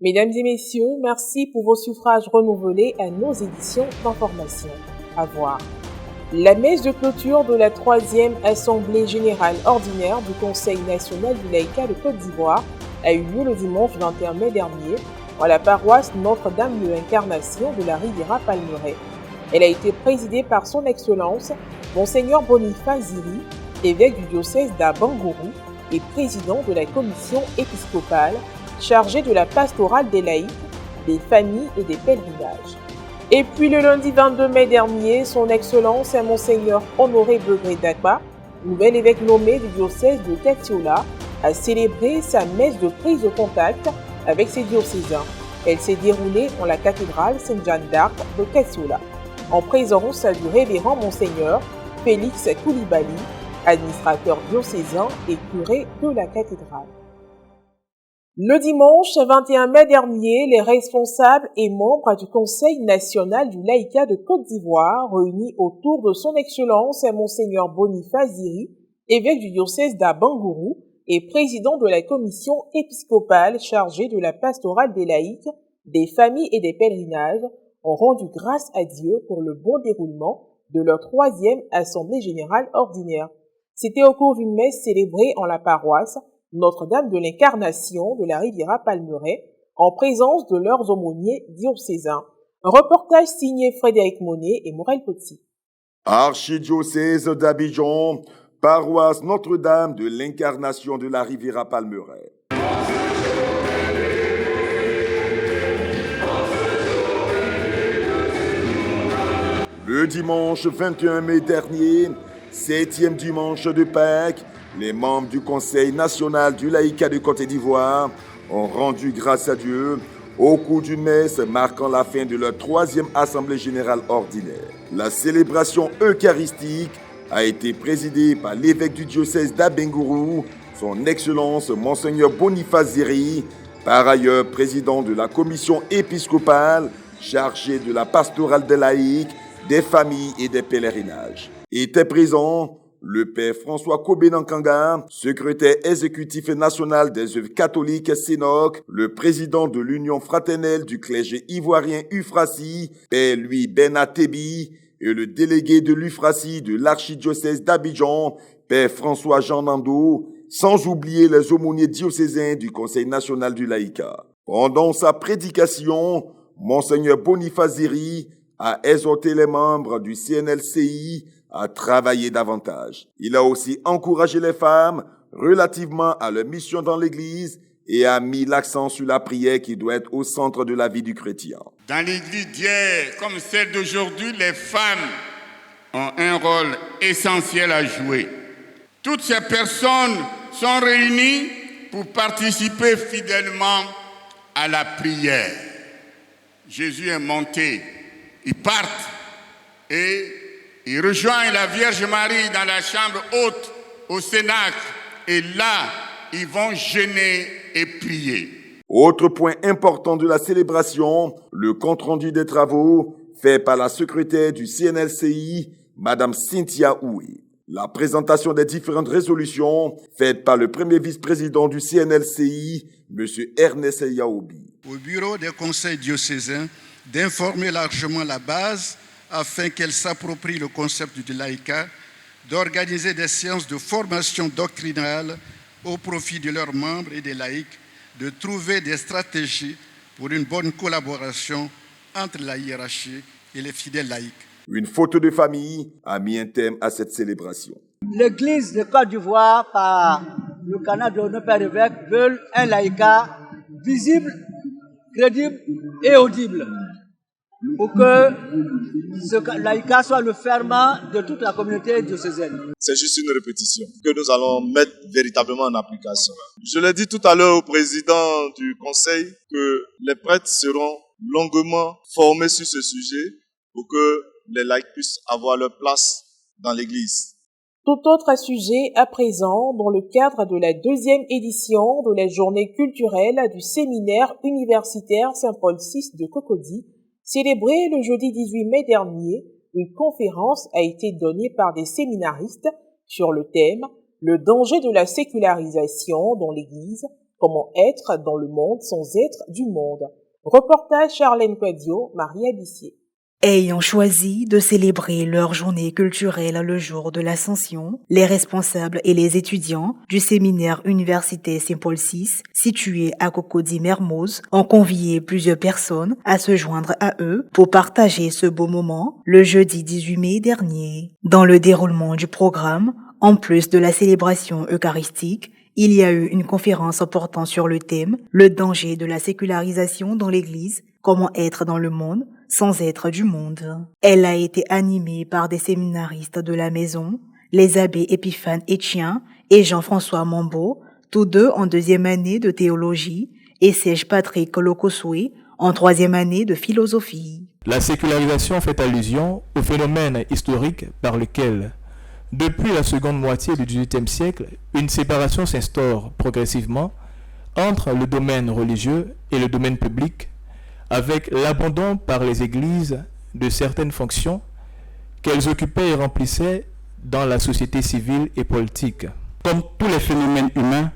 Mesdames et messieurs, merci pour vos suffrages renouvelés à nos éditions d'information. À voir. La messe de clôture de la 3e Assemblée générale ordinaire du Conseil national du laïcat de Côte d'Ivoire a eu lieu le dimanche 21 mai dernier à la paroisse Notre-Dame de l'Incarnation de la Riviera Palmeraie. Elle a été présidée par son Excellence, Monseigneur Boniface Ziri, évêque du diocèse d'Abangourou et président de la commission épiscopale chargée de la pastorale des laïcs, des familles et des pèlerinages. Et puis le lundi 22 mai dernier, son Excellence Monseigneur Honoré Begré Dakba, nouvel évêque nommé du diocèse de Katiola, a célébré sa messe de prise de contact avec ses diocésains. Elle s'est déroulée en la cathédrale Sainte-Jeanne d'Arc de Katiola, en présence du révérend Monseigneur Félix Koulibaly, administrateur diocésain et curé de la cathédrale. Le dimanche 21 mai dernier, les responsables et membres du Conseil national du laïcat de Côte d'Ivoire, réunis autour de son Excellence Monseigneur Boniface Ziri, évêque du diocèse d'Abangourou et président de la commission épiscopale chargée de la pastorale des laïcs, des familles et des pèlerinages, ont rendu grâce à Dieu pour le bon déroulement de leur 3e Assemblée générale ordinaire. C'était au cours d'une messe célébrée en la paroisse Notre-Dame de l'Incarnation de la Riviera Palmeraie, en présence de leurs aumôniers diocésains. Un reportage signé Frédéric Monet et Morel Potsi. Archidiocèse d'Abidjan, paroisse Notre-Dame de l'Incarnation de la Riviera Palmeraie. Le dimanche 21 mai dernier, 7e dimanche de Pâques, les membres du Conseil national du laïcat de Côte d'Ivoire ont rendu grâce à Dieu au cours d'une messe marquant la fin de leur 3e Assemblée générale ordinaire. La célébration eucharistique a été présidée par l'évêque du diocèse d'Abangourou, son Excellence Monseigneur Boniface Ziri, par ailleurs président de la commission épiscopale chargée de la pastorale des laïcs, des familles et des pèlerinages. Était présent le père François Kobé-Nankanga, secrétaire exécutif national des œuvres catholiques Sénoc, le président de l'Union fraternelle du clergé ivoirien UFRACI, père Louis Benatebi, et le délégué de l'UFRACI de l'archidiocèse d'Abidjan, père François Jean Nando, sans oublier les aumôniers diocésains du Conseil national du laïcat. Pendant sa prédication, Monseigneur Boniface Ziri a exhorté les membres du CNLCI à travailler davantage. Il a aussi encouragé les femmes relativement à leur mission dans l'Église et a mis l'accent sur la prière qui doit être au centre de la vie du chrétien. Dans l'Église d'hier comme celle d'aujourd'hui, les femmes ont un rôle essentiel à jouer. Toutes ces personnes sont réunies pour participer fidèlement à la prière. Jésus est monté, ils partent et ils rejoignent la Vierge Marie dans la chambre haute au Cénacle et là, ils vont jeûner et prier. Autre point important de la célébration, le compte-rendu des travaux fait par la secrétaire du CNLCI, Madame Cynthia Oué. La présentation des différentes résolutions faites par le premier vice-président du CNLCI, Monsieur Ernest Yaobi. Au bureau des conseils diocésains d'informer largement la base afin qu'elle s'approprie le concept du laïcat, d'organiser des séances de formation doctrinale au profit de leurs membres et des laïcs, de trouver des stratégies pour une bonne collaboration entre la hiérarchie et les fidèles laïcs. Une photo de famille a mis un thème à cette célébration. L'Église de Côte d'Ivoire, par le canal de nos pères évêques, veulent un laïcat visible, crédible et audible, pour que ce laïcat soit le ferment de toute la communauté diocésaine. C'est juste une répétition que nous allons mettre véritablement en application. Je l'ai dit tout à l'heure au président du conseil que les prêtres seront longuement formés sur ce sujet pour que les laïcs puissent avoir leur place dans l'église. Tout autre sujet à présent dans le cadre de la 2e édition de la journée culturelle du séminaire universitaire Saint-Paul VI de Cocody, célébrée le jeudi 18 mai dernier. Une conférence a été donnée par des séminaristes sur le thème « Le danger de la sécularisation dans l'Église, Comment être dans le monde sans être du monde. Reportage Charlène Quadio, Maria Bissier. Ayant choisi de célébrer leur journée culturelle le jour de l'Ascension, les responsables et les étudiants du séminaire universitaire Saint-Paul VI, situé à Cocody-Mermoz, ont convié plusieurs personnes à se joindre à eux pour partager ce beau moment le jeudi 18 mai dernier. Dans le déroulement du programme, en plus de la célébration eucharistique, il y a eu une conférence portant sur le thème « Le danger de la sécularisation dans l'Église, comment être dans le monde sans être du monde ». Elle a été animée par des séminaristes de la maison, les abbés Épiphane Etienne et Jean-François Mambo, tous deux en 2e année de théologie, et Serge Patrick Lokosoué en 3e année de philosophie. La sécularisation fait allusion au phénomène historique par lequel, depuis la seconde moitié du XVIIIe siècle, une séparation s'instaure progressivement entre le domaine religieux et le domaine public, avec l'abandon par les églises de certaines fonctions qu'elles occupaient et remplissaient dans la société civile et politique. Comme tous les phénomènes humains,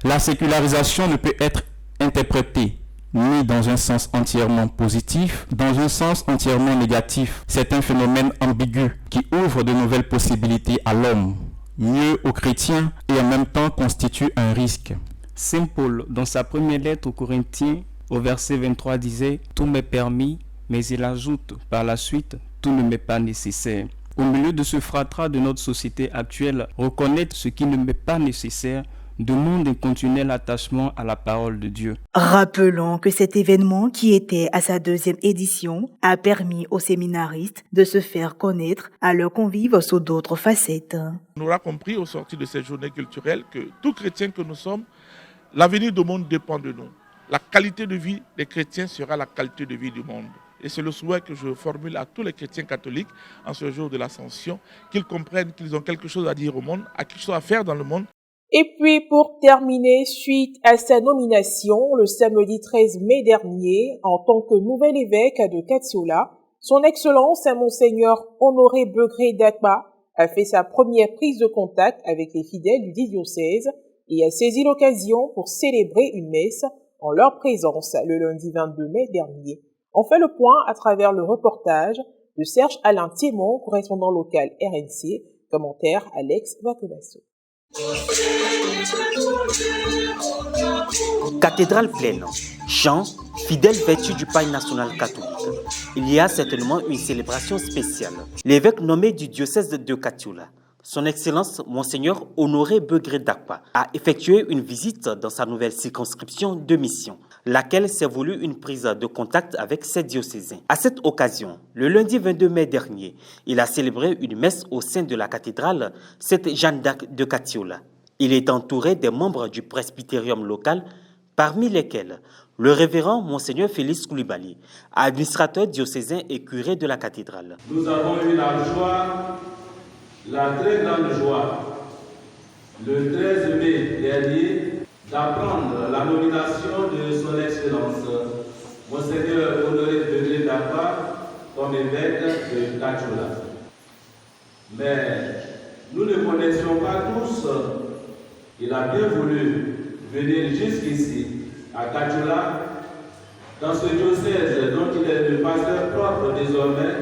la sécularisation ne peut être interprétée ni dans un sens entièrement positif, dans un sens entièrement négatif. C'est un phénomène ambigu qui ouvre de nouvelles possibilités à l'homme, mieux aux chrétiens et en même temps constitue un risque. Saint Paul, dans sa première lettre aux Corinthiens, au verset 23, disait « Tout m'est permis », mais il ajoute par la suite « Tout ne m'est pas nécessaire ». Au milieu de ce fratras de notre société actuelle, reconnaître ce qui ne m'est pas nécessaire demande un continuel attachement à la parole de Dieu. Rappelons que cet événement, qui était à sa 2e édition, a permis aux séminaristes de se faire connaître à leurs convives sous d'autres facettes. On aura compris au sortir de cette journée culturelle que tout chrétien que nous sommes, l'avenir du monde dépend de nous. La qualité de vie des chrétiens sera la qualité de vie du monde. Et c'est le souhait que je formule à tous les chrétiens catholiques en ce jour de l'Ascension, qu'ils comprennent qu'ils ont quelque chose à dire au monde, à quelque chose à faire dans le monde. Et puis pour terminer, suite à sa nomination le samedi 13 mai dernier en tant que nouvel évêque de Katiola, son Excellence Monseigneur Honoré Begré Dakpa a fait sa première prise de contact avec les fidèles du diocèse et a saisi l'occasion pour célébrer une messe en leur présence le lundi 22 mai dernier. On fait le point à travers le reportage de Serge Alain Thiémon, correspondant local RNC, commentaire Alex Vacobasso. Cathédrale pleine, chants, fidèles vêtus du paille national catholique. Il y a certainement une célébration spéciale. L'évêque nommé du diocèse de Katiola, son Excellence Monseigneur Honoré Begré Dakpa, a effectué une visite dans sa nouvelle circonscription de mission, laquelle s'est voulu une prise de contact avec ses diocésains. À cette occasion, le lundi 22 mai dernier, il a célébré une messe au sein de la cathédrale Sainte-Jeanne d'Arc de Katiola. Il est entouré des membres du presbytérium local, parmi lesquels le révérend Monseigneur Félix Koulibaly, administrateur diocésain et curé de la cathédrale. Nous avons eu la joie, la très grande joie, le 13 mai dernier, d'apprendre la nomination de son Excellence, Monseigneur Honoré Begré Dakpa, comme évêque de Katiola. Mais nous ne connaissions pas tous. Il a bien voulu venir jusqu'ici, à Katiola, dans ce diocèse dont il est le pasteur propre désormais,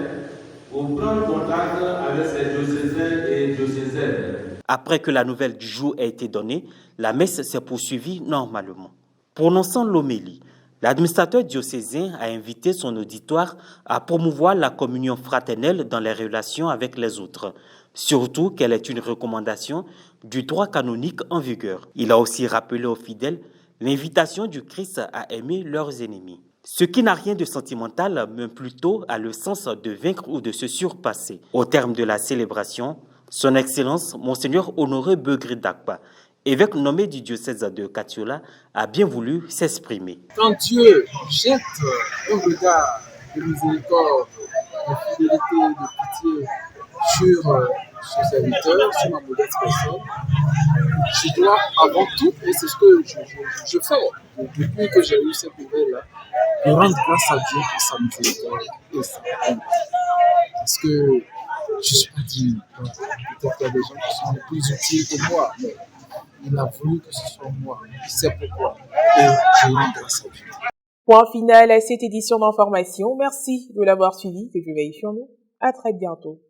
pour prendre contact avec ses diocésains et diocésaines. Après que la nouvelle du jour a été donnée, la messe s'est poursuivie normalement. Prononçant l'homélie, l'administrateur diocésain a invité son auditoire à promouvoir la communion fraternelle dans les relations avec les autres, surtout qu'elle est une recommandation du droit canonique en vigueur. Il a aussi rappelé aux fidèles l'invitation du Christ à aimer leurs ennemis. Ce qui n'a rien de sentimental, mais plutôt a le sens de vaincre ou de se surpasser. Au terme de la célébration, son Excellence, Monseigneur Honoré Begré Dakpa, évêque nommé du diocèse de Katiola, a bien voulu s'exprimer. Quand Dieu jette un regard de miséricorde, de fidélité, de pitié sur ses serviteurs, sur ma modeste personne, je dois avant tout, et c'est ce que je fais depuis que j'ai eu cette nouvelle-là, de rendre grâce à Dieu pour sa miséricorde et sa bonté. Parce que je ne suis pas digne. Peut-être qu'il y a des gens qui sont plus utiles que moi, mais il a voulu que ce soit moi. Il sait pourquoi. Et je lui rends grâce à lui. Point final à cette édition d'information. Merci de l'avoir suivi. Que Dieu veille sur nous. À très bientôt.